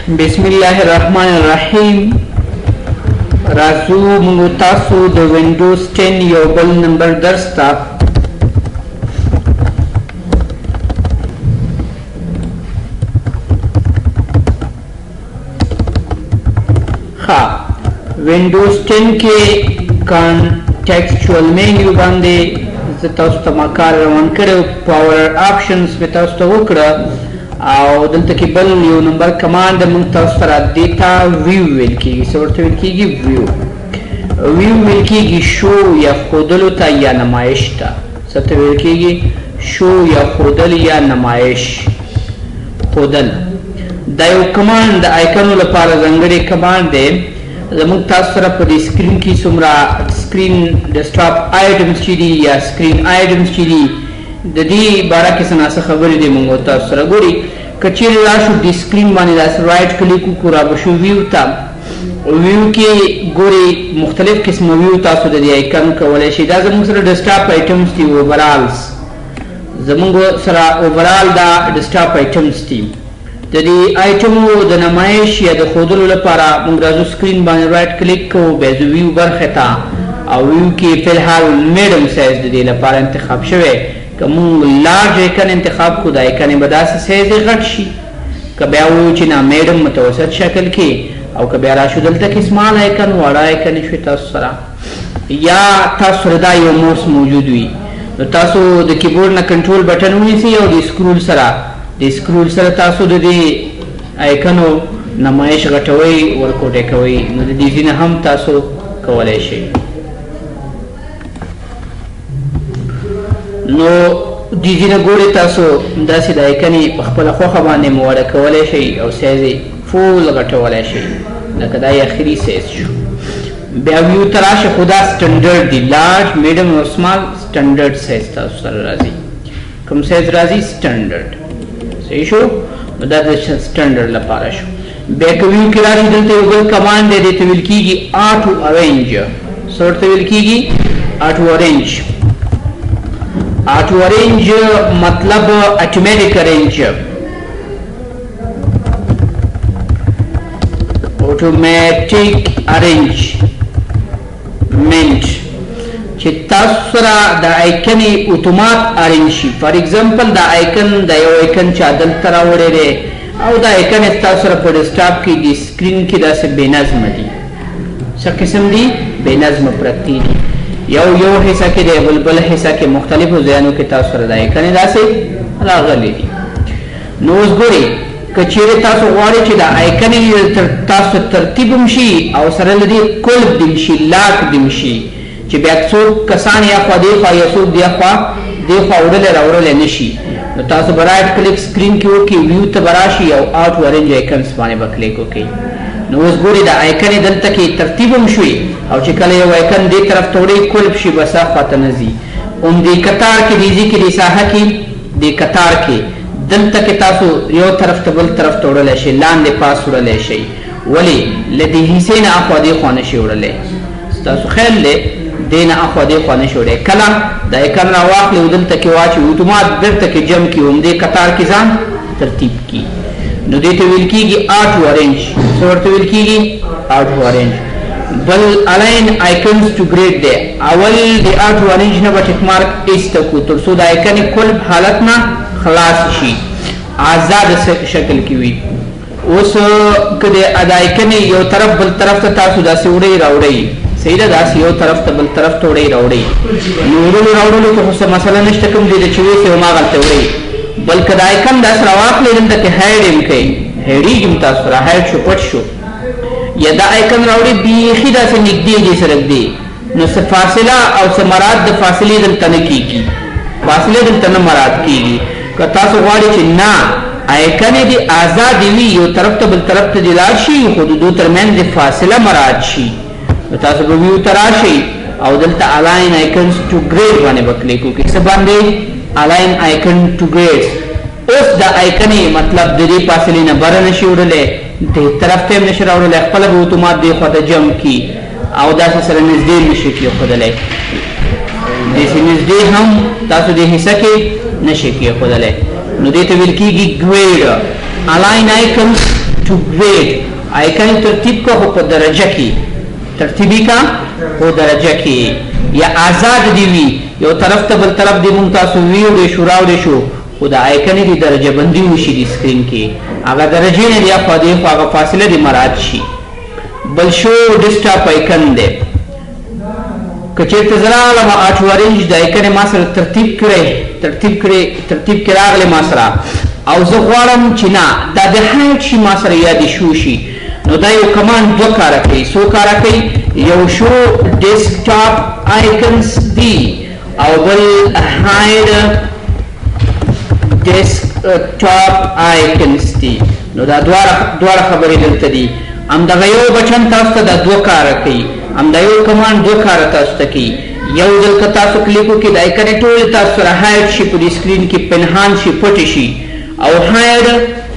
بسم الله الرحمن الرحیم. راځو موږ تاسو د وینډوز 10 یو بل نمبر درس ته. ها وینډوز 10 کې کانټیکسچوال مینیو باندې زه تاسو ته ما کار روان کړی، پاور آپشنز مې تاسو ته وکړه او دلته کې بل یو نمبر کمانډ موږ تاسو سره دیتا ویو ویل کېږي. څه ورته ویل کېږي؟ ویو ویل کېږي شو یا ښودلو ته یا نمایش ته. څه ته ویل کېږي؟ شو یا ښودل یا نمایش ښودل. دا یو کمانډ د آیکنو لپاره ځانګړی کمانډ دی. زموږ تاسو سره په دې سکرین کې څومره سکرین ډیسکټاپ آیټمز چې دي یا سکرین آیټمز چې دي د دې باره کې څه ناڅه خبرې دي موږ تاسو سره ګوري. که چیرې راشو د سکرین باندې داسې رایټ کلیک وکړو را به شو ویو ته. ویو کې ګوري مختلف قسمه ویو تاسو د دې آیکن کولی شئ. دا زموږ سره ډیسکټاپ آیټمز دي، اوورالز زموږ سره اوورال دا ډیسکټاپ آیټمز دي. د دې آیټمو د نمایش یا د ښودلو لپاره موږ راځو سکرین باندې رایټ کلیک کوو، بیا ځو ویو برخې ته او ویو کې فلحال میډم سایز د دې لپاره انتخاب شوی. که موږ لارج آیکن انتخاب کړو د آیکن به داسې سایز یې غټ شي، که بیا ووایو چې نه میډم متوسط شکل کې، او که بیا راشو دلته کې سمال آیکن واړه آیکن شوي تاسو سره، یا تاسو سره دا یو موس موجود وي نو تاسو د کیبورډ نه کنټرول بټن ونیسئ او د سکرول سره تاسو د دې آیکنو نمایش غټوئ ورکوټی کوئ. نو د دې ځینې هم تاسو کولی شئ. نو دې ځینې ګورئ تاسو داسې د آیکنې په خپله خوښه باندې موړه کولی شئ او سایز یې فول غټولی شئ، لکه دا یې اخري سایز شو. بیا ویو ته راشه، خو دا سټنډرډ دي، لارج میډم او سمال سټنډرډ سایز تاسو سره راځي. کوم سایز راځي؟ سټنډرډ. صحیح شو؟ نو دا د سټنډرډ لپاره شو. بیا که ویو کې راشي دلته یو بل کمانډ دی، دې ته ویل کېږي آټو ارینج. څه ورته ویل کېږي؟ آټو ارینج. آټو ارینج مطلب اټومیټک ارینج، automatic arrangement چې تاسو سره د آیکن اتومات ارینج شي. فار ایگزامپل دا آیکن د یو آیکن چې دلته راوړی دی او دا آیکن تاسو سره په ډیسکټاپ کې د سکرین کې داسې بې نظمه دي. څه قسم دي؟ بې نظمه پرتې دي. یو حصه کې دی، بل حصه کې مختلفو ځایونو کې تاسو سره د آیکن داسې راغلي دي. نو اوس ګورئ، که چیرې تاسو غواړئ چې د آیکن تاسو ترتیب هم شي او سره له دې کلب دم شي، لاک دم شي، چې بیا څوک کسان یا خوا دې خوا یا څوک دې خوا وړلی راوړلی نه شي. نو تاسو به رایټ کلیک سکرین کې وکړئ، ویو ته به راشي او آټ ارینج آیکنس باندې به کلیک وکړئ. نو اوس ګورئ د آیکن دلته کې ترتیب هم شوي او چې کله یو آیکن دې طرف ته وړئ کلب شي بس خوا ته نه ځي. دې کتار کې دې ځي کې دې ساحه کې دې کتار کې دلته کې تاسو یو طرف ته بل طرف ته وړلی شئ، لاندې پاس وړلی شئ. ولې؟ له دې حصې نه اخوا دې خوا نه شئ وړلی. ستاسو خیال دی دې نه اخوا دې خوا نه شئ وړی. کله د آیکن راواخلئ او دلته کې واچوئ، اتومات بېرته کې جم کړي، همدې کتار کې ځان ترتیب کړي. نو دې ته ویل کېږي آټو ارینج. څه ورته ویل کېږي؟ آټو ارینج. بل الاین آیکنز ټو ګریډ دی. اول د آټو ارینج نه به ټیک مارک ایسته کړو تر څو د آیکن کلب حالت نه خلاص شي، آزاد شکل کې وي. اوس که د آیکن یو طرف بل طرف ته تاسو داسې وړئ راوړئ، صحیح ده، داسې یو طرف ته بل طرف ته وړئ راوړئ، نو وړلو راوړلو کې خو څه مسله نشته، کوم دی چې ویسې هماغلته وړئ. بلکې د آیکن داسې راواخلئ دلته کې هایډ هم کوئ، هایډېږي هم تاسو سره، هایډ شو پټ شو. یا دا آیکن راوړئ بیخي داسې نږدې دې سره دی، نو څه فاصله او څه مراد د فاصلې دلته نه کېږي، فاصلې دلته نه مراد کېږي. که تاسو غواړئ چې نه آیکن دې آزاد وي، یو طرف ته بل طرف ته دې لاړ شي، خو د دوی ترمنځ د فاصله مراد شي، نو تاسو به ویو ته راشئ او دلته الاین آیکنز ټو ګریډ باندې به کلیک وکړئ. څه باندې؟ الاین آیکن ټو ګریډ. اوس د آیکن مطلب د دې فاصلې نه بره نشي وړلی، دې طرف ته هم نشي راوړلی، خپله به اتومات دې خوا ته جم کړي او داسې سره نږدې نشي کېښودلی. داسې نږدې هم تاسو دې حصه کې نشي کېښودلی. نو دې ته ویل کېږي ګریډ. الاین آیکنز to grade آیکن ترتیب کا ہو پا درجہ کی ترتیبی کا ہو درجہ کی یا آزاد دیوی یو طرف تا بل طرف دی منتاسو ویو دیشو راو دیشو خدا آیکنی دی درجہ بندی ہوشی دی سکرین کی آگا درجے نے دیا فادیخو آگا فاصلہ دی مراد شی بل شو ڈسٹاپ آیکن دے کچیر تزرا لما آٹو ارینج دا آیکن ما سر ترتیب کراغ لی ما سر او زغوارم چنا دا دا حیت شی ما سر یادی شو شی نو دا یو کمان دو کارا کئی سو کارا کئی یو شو ڈسکٹاپ آئیکنز دی او بل ہائیڈ ڈسکٹاپ آئیکنز دی نو دا دوارا خبری دلتا دی ام دا غیو بچن تاستا دا دو کارا کئی ام دا یو کمان دو کارا تاستا کی یو دلتا تاسو کلیکو کی دا ایکنی طول تاستا را ہائیڈ شی پوری سکرین کی پنہان شی پوٹی شی او ہائیڈ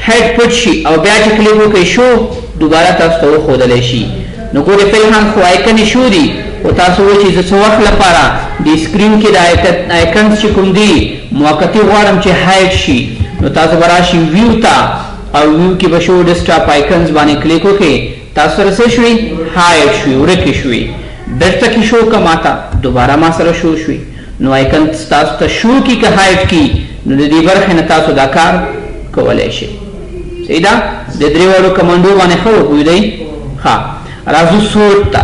ہیڈ پوٹ شی او بیاچ کلیکو کی شو دوبارہ تاسو ته خودلې شي نو ګوره فلحال خو آیکن شو دي او تاسو چې د څه وخت لپاره د سکرین کې د آیکن چې کوم دي موقتی غواړم چې هایډ شي نو تاسو به راشي ویو ته او ویو کې به شو ډیسکټاپ آیکنز باندې کلیک وکړئ تاسو سره څه شوي هایډ شوي ورکې شوي بیرته کې شو که ماته دوباره ما سره شو شوي نو آیکن تاسو ته شو کې که هایډ کی نو د دې برخې نه تاسو دا کار کولی شئ صحیح ده د درې واړو کمانډو باندې ښه وپوهېدئ ښه راځو سورت ته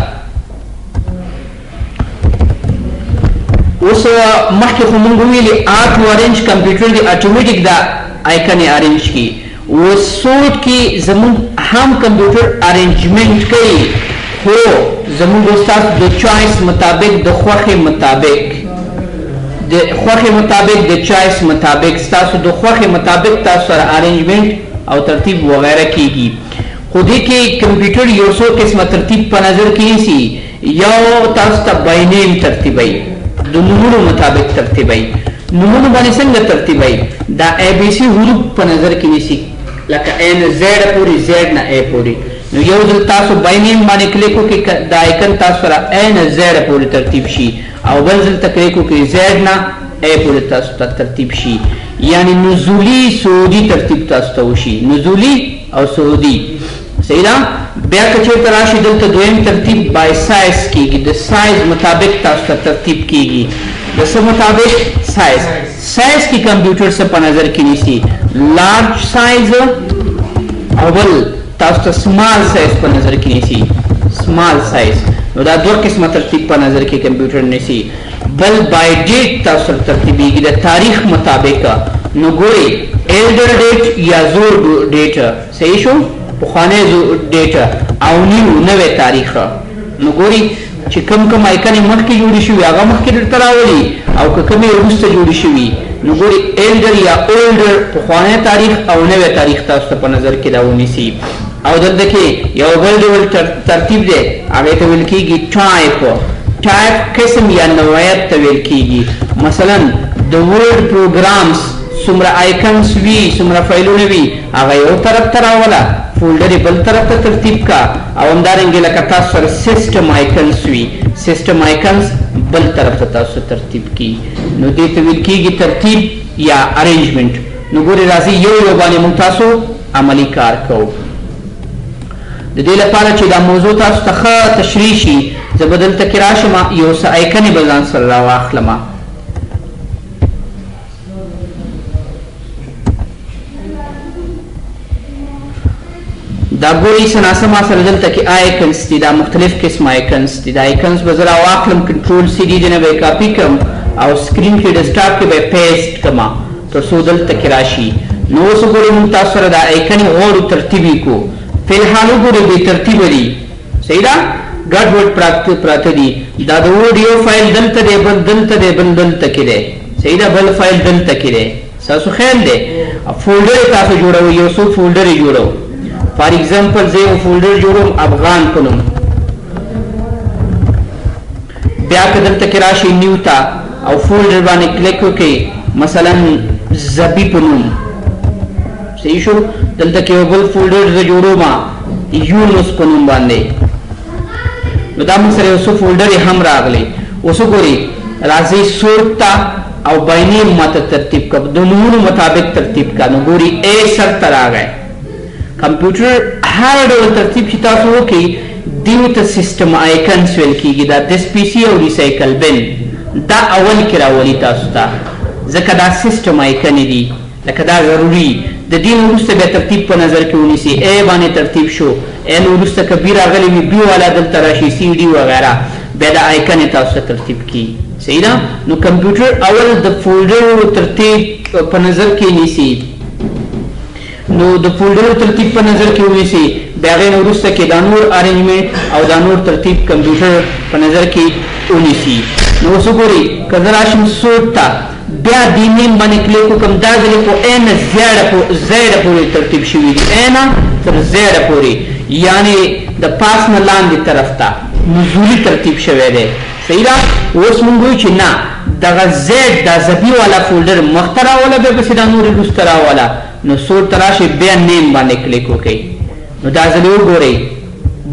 اوس مخکې خو مونږ وویلې آټو ارینج کمپیوټر دی اټومیټیک دا آیکن یې ارینج کړي اوس سورت کې زمونږ هم کمپیوټر ارینجمنټ کوي خو زمونږ ستاسو د چوایس مطابق د خوښې مطابق د خوښې مطابق د چوایس مطابق ستاسو د خوښې مطابق تاسو سره ارینجمنټ او ترتیب وغیرہ کیږي خو دې کې کمپیوټر یو څو قسمه ترتیب په نظر کې نیسي یو تاسو ته باي نیم ترتیبوي د نومونو مطابق ترتیبوي نومونو باندې څنګه ترتیبوي دا اے بی سی حروف په نظر کې نیسي لکه اے نه زیډ پورې زیډ نه اے پورې نو یو ځل تاسو باي نیم باندې کلیک وکړئ دا آیکن تاسو سره اے نه زیډ پورې ترتیب شي او بل ځل ته کلیک وکړئ زیډ نه اے پورې تاسو ته ترتیب شي یعنی نزولی سعودی ترتیب تاسو ته وشي نزولی او سعودی صحیح ده بیا که چېرته راشي دلته دویم ترتیب بای سایز کیږي د سایز مطابق تاسو ته ترتیب کیږي د څه مطابق سایز کی کمپیوټر څه په نظر کې نیسي لارج سایز او بل تاسو ته سمال سایز په نظر کې نیسي سمال سایز نو دا دوه قسمه ترتیب په نظر کې کمپیوټر نیسي بل بای ډیټ تاسو ترتیبیږي د تاریخ مطابق نو ګورئ ایلډر ډیټ یا زوړ ډیټ صحیح شو پخوانی ډیټ او نوې تاریخ نو ګورئ چې کم آیکنې مخکې جوړې شوي هغه مخکې درته راولي او که کومې وروسته جوړې شوي نو ګورئ ایلډر یا اولډر پخوانی تاریخ او نوې تاریخ تاسو ته په نظر کې راونیسي او دلته کې یو بل ډول ترتیب دی هغې ته ویل کېږي ټایپ قسم یا نوعیت ته ویل کېږي مثلا د ورډ پروګرامز څومره آیکنز وي څومره فایلونه وي هغه یو طرف ته راوله فولډر یې بل طرف ته ترتیب کا او همدارنګې لکه تاسو سره سیسټم آیکنز وي سیسټم آیکنز بل طرف ته تاسو ترتیب کی نو دې ته ویل کېږي ترتیب یا ارینجمنټ نو ګورئ راځئ یو باندې موږ تاسو عملی کار کوو د دې لپاره چې دا موضوع تاسو ته ښه تشریح شي زه به دلته کې راشم یو څه آیکنې به ځان سره راواخلم دا ګورئ څه ناسمه سره دلته کې آیکنز دي دا مختلف قسم آیکنز دي دا آیکنز به زه راواخلم کنټرول سی ډي دې نه به یې کاپي کړم او سکرین کې ډیسکټاپ کې به یې پیسټ کړم تر څو دلته کې راشي نو اوس وګورئ موږ تاسو سره دا آیکنې غواړو ترتیب یې کړو فلحال وګورئ بې ترتیبه دي صحیح ده ګډ وډ پراته دي دا د وډیو فایل دلته دی بل دلته دی بل دلته کې دی صحیح ده بل فایل دلته کې دی ستاسو خیال دی فولډر تاسو جوړوئ یو څو فولډر یې جوړو فار ایگزامپل زه یو فولډر جوړوم افغان په نوم بیا که دلته کې راشئ نیو ته او فولډر باندې کلیک وکړئ مثلا زبی په نوم صحیح شو دلته کې یو بل فولډر زه جوړوم یونس په نوم باندې نو دا موږ سره یو څو فولډر یې هم راغلی اوس وګورئ راځئ سورت ته او باینیم ماته ترتیب کړه د نومونو مطابق ترتیب کړه نو ګورئ اے سر ته راغی کمپیوټر هر ډول ترتیب چې تاسو وکړئ دیو ته سیسټم آیکنز ویل کیږي دا دس پی سی او ریسایکل بن دا اول کې راولي تاسو ته ځکه دا سیسټم آیکن دي لکه دا ضروري د دې وروسته بیا ترتیب په نظر کې ونیسي ای باندې ترتیب شو ای نو وروسته که بي راغلی وي بي والا دلته راشي سی ډي وغیره بیا د آیکن تاسو ته ترتیب کی صحیح ده نو کمپیوټر اول د فولډر ترتیب په نظر کې نیسي نو د فولډر ترتیب په نظر کې ونیسي بیا غیر وروسته کې دا نور ارینجمنت او دا نور ترتیب کمپیوټر په نظر کې ونیسي نو اوس وګورئ که زه راشم سورټ ته بیا دې نیم باندې کلیک وکړم دا ځلې خو ای نه زیاده پورې ترتیب شوي دي ای نه تر زیاده پورې یعنې د پاس نه لاندې طرف ته نزولي ترتیب شوی دی صحیح ده اوس مونږ وایو چې نه دغه زید دا زبي والا فولډر مخته راوله بیا پسې دا نورې وروسته راوله نو سورټ ته راشئ بیا نیم باندې کلیک وکړئ نو دا ځلې وګورئ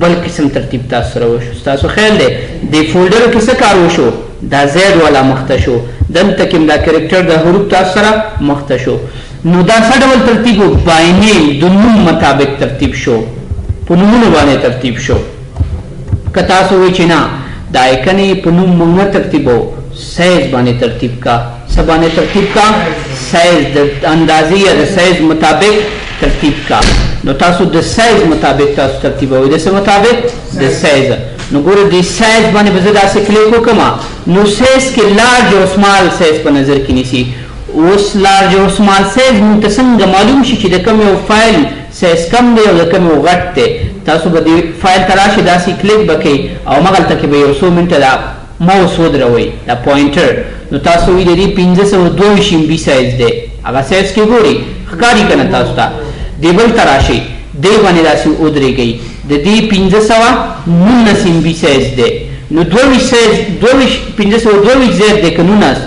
بل قسم ترتیب تاسو سره وشو ستاسو خیال دی دې فولډر کې څه کار وشو دا زید والا مخته شو دلته کې دا کرکټر د حروف تاسو سره مخته شو نو دا څه ډول ترتیب و بای نیم د نوم مطابق ترتیب شو په نومونو باندې ترتیب شو که تاسو وایئ چې نه دا آیکن یې په نوم مونږ نه ترتیبو سایز باندې ترتیب کا څه باندې ترتیب کا سایز د اندازې یا د سایز مطابق ترتیب کا نو تاسو د سایز مطابق تاسو ترتیبوئ د څه مطابق د سایز نو ګوره د سایز باندې به زه داسې کلیک وکړم نو سایز کې لارج او سمال سایز په نظر کې نیسي اوس لارج او سمال سایز مونږ ته څنګه معلوم شي چې د کوم یو فایل سایز کم دی او د کوم یو غټ دی تاسو به دې فایل ته راشئ داسې کلیک به کوئ او همغلته کې به یو څو منټه دا ماوس ودروئ دا پوینټر نو تاسو وایي د دې 522 MB سایز دی هغه سایز کې ګورئ ښکاري که نه تاسو ته دې بل ته راشئ دې باندې داسې ودرېږئ د دې 519 MB سایز دی نو 22 سایز 522 زیات دی که 19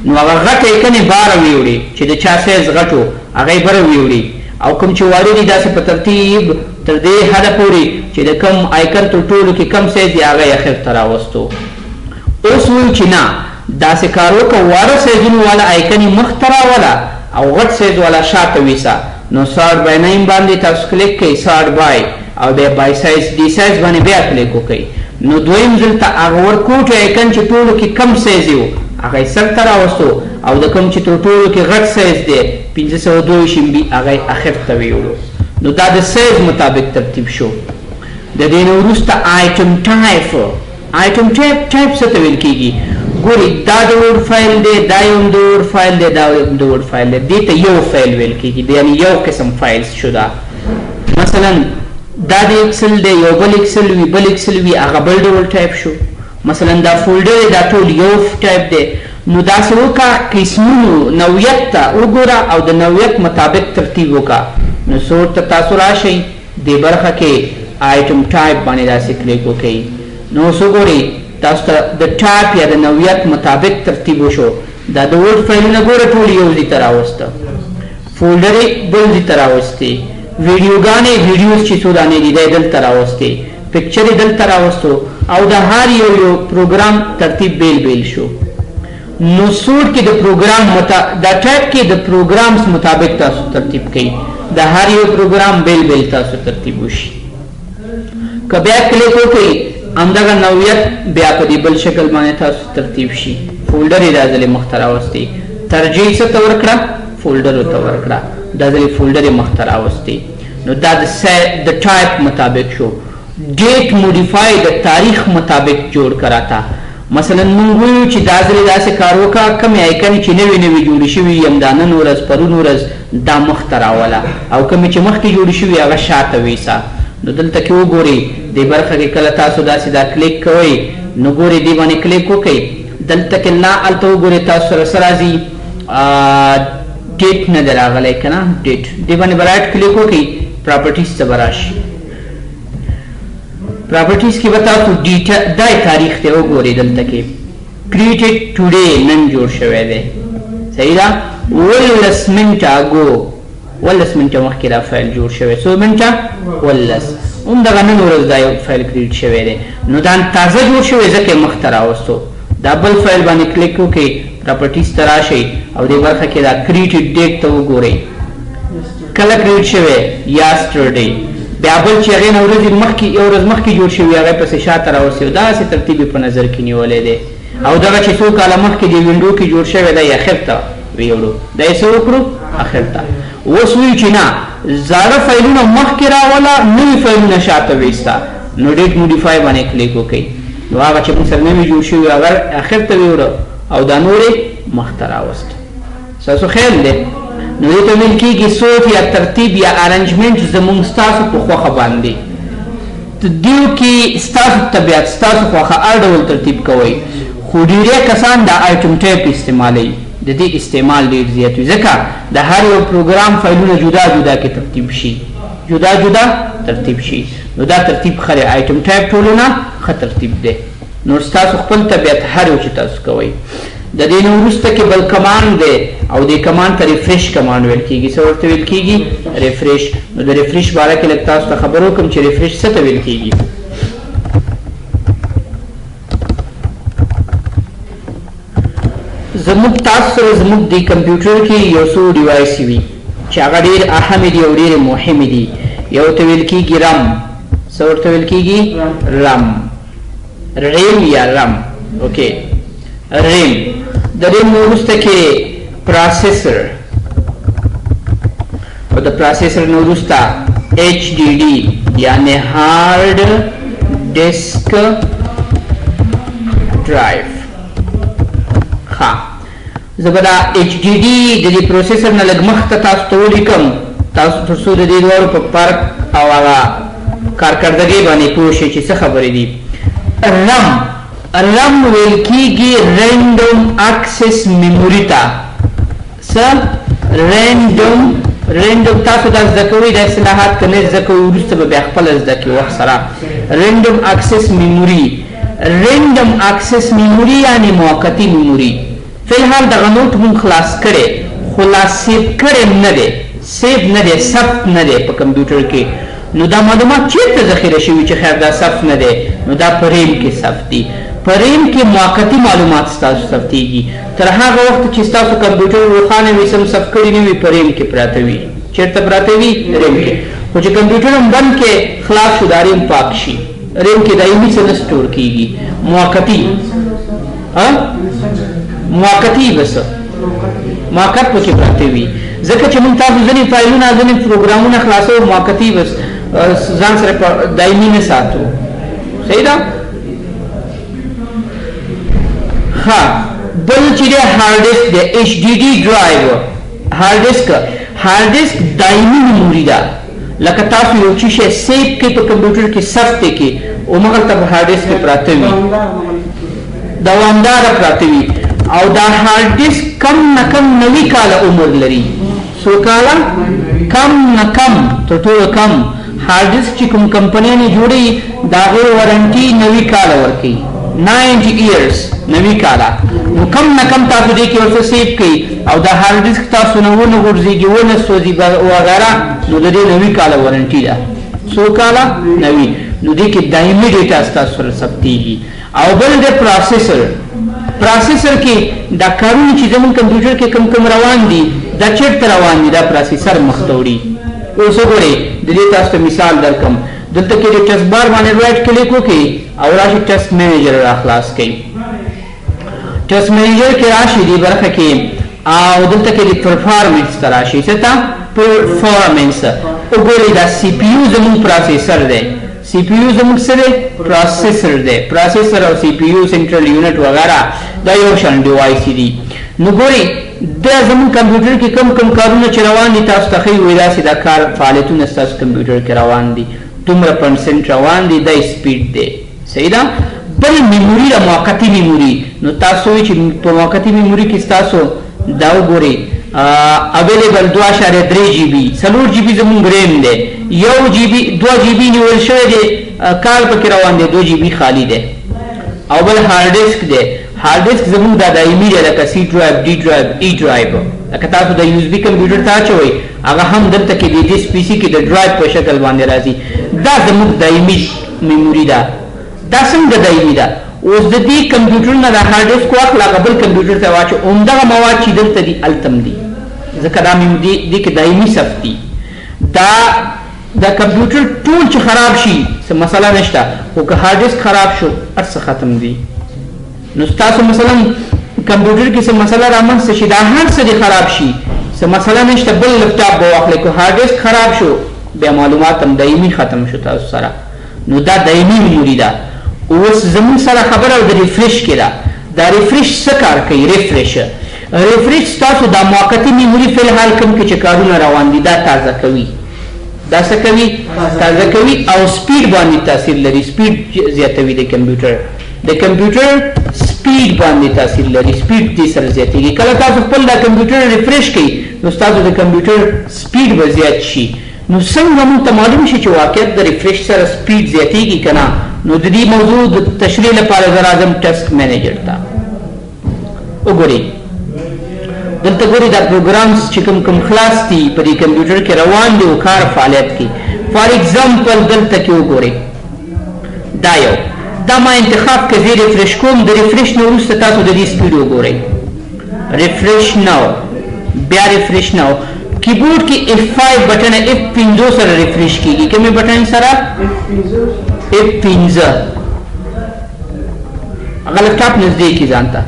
نو هغه غټ آیکن یې باره ویوړي چې د چا سایز غټ و هغه یې بره ویوړي او کوم چې واړه دي داسې په ترتیب تر دې حده پورې چې د کوم آیکن تر ټولو کې کم سایز دی هغه یې اخر ته راوستو اوس وایو چې نه داسې کار وکړه واړه سایزونو والا آیکن یې مخته راوله او غټ سایز والا شاته ویسه نو 60/9 باندې تاسو کلیک کوئ 60 او بیا بای سایز دی سایز باندې بیا کلیک وکړئ نو دویم ځل ته هغه ورکوټ آیکن چې ټولو کې کم سایز و هغه یې سر ته راوستو او د کوم چې تر ټولو کې غټ سایز دی 522 MB هغه یې اخر ته ویوړو نو دا د سایز مطابق ترتیب شو د دې نه وروسته آیټم ټایپ څه ته ویل کېږي ګورئ دا د ورډ فایل دی دا یو د ورډ فایل دی دا یو د ورډ فایل دی دې ته یو فایل ویل کېږي یعنې یو قسم فایل شو دا مثلا دا د اکسل دی یو بل اکسل وي بل اکسل وي هغه بل ډول ټایپ شو مثلا دا فولډر دا ټول یو ټایپ دی نو داسې وکړه قسمونو نوعیت ته وګوره او د نوعیت مطابق ترتیب وکړه نو سورټ ته تاسو راشئ دې برخه کې آیټم ټایپ باندې داسې کلیک وکړئ نو اوس وګورئ تاسو ته د ټایپ یا د نوعیت مطابق ترتیب وشو دا د ورډ فایلونه ګوره ټول یو ځای ته راوسته فولډر یې بل ځای ته راوستې ویډیوګانې ویډیوز چې څو دانې دي دا یې دلته راوستې پکچر یې دلته راوستو او د هر یو پروګرام ترتیب بیل بیل شو نو سورټ کې د پروګرام دا ټایپ کې د پروګرامز مطابق تاسو ترتیب کوئ د هر یو پروګرام بیل بیل تاسو ترتیب وشي که بیا کلیک وکړئ همدغه نوعیت بیا په دې بل شکل باندې تاسو ترتیب شي فولډر یې دا ځلې مخته راوستئ ترجیح څه ته ورکړه فولډرو ته ورکړه دا ځلې فولډر یې مخته راوستئ نو دا د ټایپ مطابق شو ډیټ موډیفای د تاریخ مطابق جوړ کرا تا مثلا موږ وایو چې دا ځلې داسې کار وکړه کومې آیکن چې نوې نوې جوړې شوي یم دا نن ورځ پرون ورځ دا مخته راوله او کومې چې مخکې جوړې شوي هغه شاته ویسه نو دلته کې وګورئ دې برخه کې کله تاسو داسې دا کلیک کوئ نو ګورئ دې باندې کلیک وکړئ دلته کې نه هلته وګورئ تاسو سره څه راځي ډیټ نه دی راغلی که نه ډیټ دې باندې به رایټ کلیک وکړئ پراپرټیز ته به راشي پراپرټیز کې به تاسو دا تاریخ دی وګورئ دلته کې کریټډ ټوډے نن جوړ شوی دی صحیح ده 19 منټه اګو 19 منټه مخکې دا فایل جوړ شوی څو منټه 19 همدغه نن ورځ دا یو فایل کریټ شوی دی نو دا تازه جوړ شوی ځکه یې مخته راوستو دا بل فایل باندې کلیک وکړئ پراپرټیز ته راشئ او دې برخه کې دا کریټډ ډیټ ته وګورئ کله کریټ شوی یاسټرډے بیا بل چې هغې نه ورځې مخکې یو ورځ مخکې جوړ شوي هغې پسې شاته راورسېو داسې ترتیب یې په نظر کې نیولی دی او دغه چې څو کاله مخکې د وینډو کې جوړ شوی دی اخر ته ویوړو دا یې څه وکړو اخر ته اوس وایي چې نه زاړه فایلونه مخکې راوله نوي فایلونه شاته ویسته نو ډیټ موډیفای باندې کلیک وکړئ نو هغه چې موږ سره نوي جوړ شوي هغه اخر ته ویوړه او دا نور یې مخته راوست ستاسو خیال دی نو دې ته ویل کېږي صوت یا ترتیب یا ارنجمنټ زموږ ستاسو په خوښه باندې دیو کې ستاسو طبیعت ستاسو خوښه هر ډول ترتیب کوئ خو ډېری کسان دا آیټم ټایپ استعمالوي د دې استعمال ډېر زیات وي ځکه د هر یو پروګرام فایلونه جدا جدا کې ترتیب شي جدا جدا ترتیب شي نو دا ترتیب ښه دی آیټم ټایپ ټولو نه ښه ترتیب دی نو ستاسو خپل طبیعت هر یو چې تاسو کوئ د دې نه وروسته کې بل کمانډ دی او دې کمانډ ته ریفریش کمانډ ویل کېږي څه ورته ویل کېږي ریفریش نو د ریفریش باره کې لږ تاسو ته خبر وکړم چې ریفریش څه ته ویل کېږي زموږ تاسو سره زموږ د کمپیوټر کې یو څو ډیوایس وي چې هغه ډېر اهم دي او ډېر مهم دي یو ته ویل کېږي رم څه ورته ویل کېږي رم ریم یا رم اوکې ریم د ریم وروسته کې پروسیسر او د پروسیسر نه وروسته HDD یعنی هارد ډیسک ډرایو ښه زه به دا HDD د دې پروسیسر نه لږ مخته تاسو ته ولیکم تاسو تر څو د دې دواړو په فرق او هغه کارکردګۍ باندې پوه شئ چې څه خبرې دي رم ویل کېږي رینډم اکسس میموري ته څه رینډم تاسو دا زده کوئ دا اصطلاحات که نه زده کوئ وروسته به بیا خپله زده کړئ وخت سره رینډم اکسس میموري رینډم اکسس میموري یعنې موقتي میموري فلحال دغه نوټ مونږ خلاص کړی خو لا سیف کړی نه دی سیف نه دی ثبت نه دی په کمپیوټر کې نو دا معلومات چیرته ذخیره شوي چې خیر دا ثبت نه دی نو دا په ریم کې ثبت دي په ریم کې موقتي معلومات ستاسو ثبتېږي تر هغه وخت چې ستاسو کمپیوټر روښانه وي سم ثبت کړي نه وي په ریم کې پراته وي چیرته پراته وي ریم کې خو چې کمپیوټر هم بند کې خلاص شو دا ریم پاک شي ریم کې دایمي څه نه سټور کېږي موقتي بس موقت پکې پراته وي ځکه چې موږ تاسو ځینې فایلونه ځینې پروګرامونه خلاصوو موقتي بس ځان سره دایمي نه ساتو صحیح ده ها بل چې دی هارد ډیسک دی HDD ډرایو هارد ډیسک دایمي میموري ده لکه تاسو یو څه شی سیف کې په کمپیوټر کې ثبت کې او مغلطه په هارد ډیسک کې پراته وي دوامدار پراته وي او دا هارد ډیسک کم نه کم 90 کاله عمر لري څو کاله کم نه کم تر ټولو کم هارد ډیسک چې کوم کمپنیانې جوړوي د هغې وارنټي 90 کاله ورکوي 90 years 90 کاله نو کم نه کم تاسو دې کې ورته سیف کوي او دا هارد ډیسک تاسو نه ونه غورځېږي ونه سوځي وغیره نو د دې 90 کاله وارنټي ده څو کاله 90 نو دې کې دایمي ډیټا ستاسو سره ثبتېږي او بل د پروسیسر کې دا کارونه چې زموږ کمپیوټر کې کم روان دي دا چیرته روان دي دا پروسیسر مخته وړي اوس وګورئ د دې تاسو ته مثال درکړم دلته کې د ټسک بار باندې رایټ کلیک وکړئ او راشي ټسک مینیجر را خلاص کړئ ټسک مینیجر کې راشي دې برخه کې او دلته کې د پرفارمنس ته راشي څه ته پرفارمنس وګورئ دا سی پی یو زموږ پروسیسر دی سی پی یو زموږ څه دی پروسیسر دی پروسیسر او سی پی یو سنټرل یونټ وغیره دا یو شان ډیوایس دي نو ګورئ دا زموږ کمپیوټر کې کم کارونه چې روان دي تاسو ته ښیي وایي داسې دا کار فعالیتونه ستاسو کمپیوټر کې روان دي دومره پرسنټ روان دي دا سپیډ دی صحیح ده بل میموري ده موقتي میموري نو تاسو وایي چې په موقتي میموري کې ستاسو دا وګورئ اویلیبل 2.3 GB 4 GB زموږ ریم دی 1 GB 2 GB نیول شوی دی کار پکې روان دی 2 GB خالی دی او بل هارد ډیسک دی هارد ډیسک زموږ دا دایمي دی لکه C ډرایو D ډرایو E ډرایو لکه تاسو د USB کمپیوټر ته اچوئ هغه هم دلته کې د دې PC کې د ډرایو په شکل باندې راځي دا زموږ دایمي میموري ده دا څنګه دایمي ده اوس د دې کمپیوټر نه د هارد ډیسک واخله هغه بل کمپیوټر ته واچو همدغه مواد چې دلته دي هلته هم دي ځکه دا دې کې دایمي ثبت دي دا د کمپیوټر ټول چې خراب شي څه مسله نشته خو که هارد ډیسک خراب شو هر څه ختم دي نو ستاسو مثلا کمپیوټر کې څه مسله رامنځته شي دا هر څه دې خراب شي څه مسله نشته بل لپټاپ به واخلئ که هارد ډیسک خراب شو بیا معلومات هم دایمي ختم شو تاسو سره نو دا دایمي میموري ده اوس زموږ سره خبره د ریفریش کې ده دا ریفریش څه کار کوي ریفریش ستاسو دا موقتي میموري فی الحال کوم کې چې کارونه روان دي دا تازه کوي دا څه کوي تازه کوي او سپیډ باندې تاثیر لري سپیډ زیاتوي د کمپیوټر سپیډ باندې تاثیر لري سپیډ دې سره زیاتېږي کله تاسو خپل دا کمپیوټر ریفریش کړئ نو ستاسو د کمپیوټر سپیډ به زیات شي نو څنګه موږ ته معلوم شي چې واقعیت د ریفریش سره سپیډ زیاتېږي که نه نو د دې موضوع د تشریح لپاره زه راځم ټسک مینیجر ته وګورئ دلته ګورئ دا پروګرامز چې کوم خلاص دي په دې کمپیوټر کې روان دي او کار فعالیت کوي فار ایگزامپل دلته کې وګورئ دا یو دا ما انتخاب که زه ریفریش کوم د ریفریش نه وروسته تاسو د دې سپیډ وګورئ ریفریش نو بیا ریفریش نو کیبورډ کې F5 بټن F5 سره ریفریش کیږي کومه بټن سره F5 هغه لپټاپ نږدې کی ځانته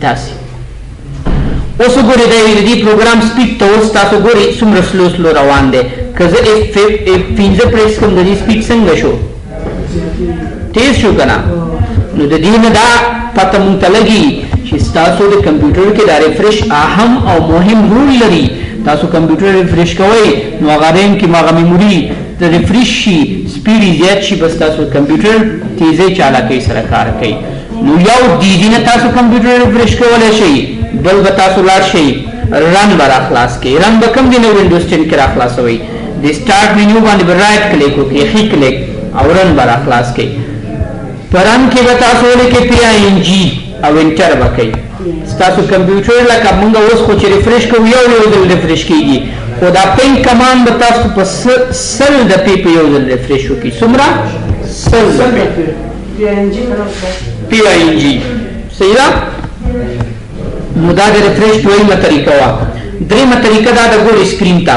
داسې اوس ګورئ دا دې پروګرام سپیډ ته اوس تاسو ګورئ څومره سلو روان دی که زه F5 پریس کوم د دې سپیډ څنګه شو تیز شو که نه نو د دې نه دا پته مونږ ته لګي چې ستاسو د کمپیوټر کې دا ریفریش اهم او مهم رول لري تاسو کمپیوټر ریفریش کوئ نو هغه ریم کې هغه میموري د ریفریش شي سپیډ زیات شي بس تاسو کمپیوټر تیزی چالاکۍ سره کار کوي نو یو دیدی نه تاسو کمپیوټر ریفریش کولی شئ بل به تاسو لاړ شئ رن به راخلاص کړئ رن به کوم دی نه وینډوز 10 کې راخلاصوئ د سټارټ مینیو باندې به رایټ کلیک وکړئ ښي کلیک او رن به راخلاص کړئ په رن کې به تاسو ولیکئ PING او انټر به کوئ ستاسو کمپیوټر لکه موږ اوس خو چې ریفریش کوو یو ځل ریفریش کیږي خو دا پین کمانډ به تاسو په 100 دقیقې په یو ځل ریفریش وکړي څومره 100 PING صحیح ده نو دا د ریفریش دویمه طریقه وه درېیمه طریقه دا د ګورئ سکرین ته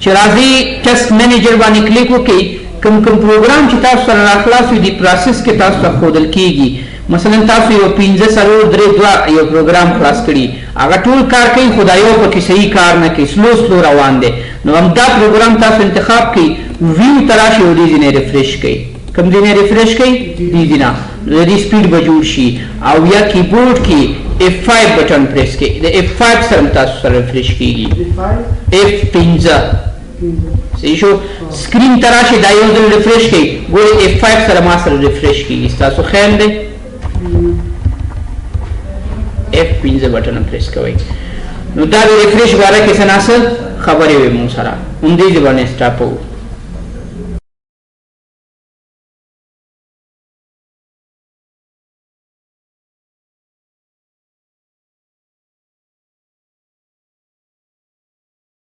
چې راځئ ټسک مینیجر باندې کلیک وکړئ کوم پروګرام چې تاسو سره راخلاص وي د پروسس کې تاسو ته ښودل کیږي مثلا تاسو یو 15 سرور 3 یو پروګرام خلاص کړي هغه ټول کار کوي خو دا یو پکې صحیح کار نه کوي سلو روان دی نو همدا پروګرام تاسو انتخاب کړئ ویو ته راشئ او دې ځای نه ریفریش کړئ کوم ځای نه ریفریش کړئ دې ځای نه د دې سپیډ به جوړ شي او یا کیبورډ کې F5 بټن پریس کړئ د F5 سره تاسو سره ریفریش کیږي F5 صحیح شو سکرین ته راشئ دا یو ځل ریفریش کړئ ګورئ F5 سره ما سره ریفریش کیږي ستاسو خیال دی F5 بټن پریس کوئ نو دا د ریفریش باره کې څه ناڅه خبرې وې مونږ سره همدې ژبه نه سټاپو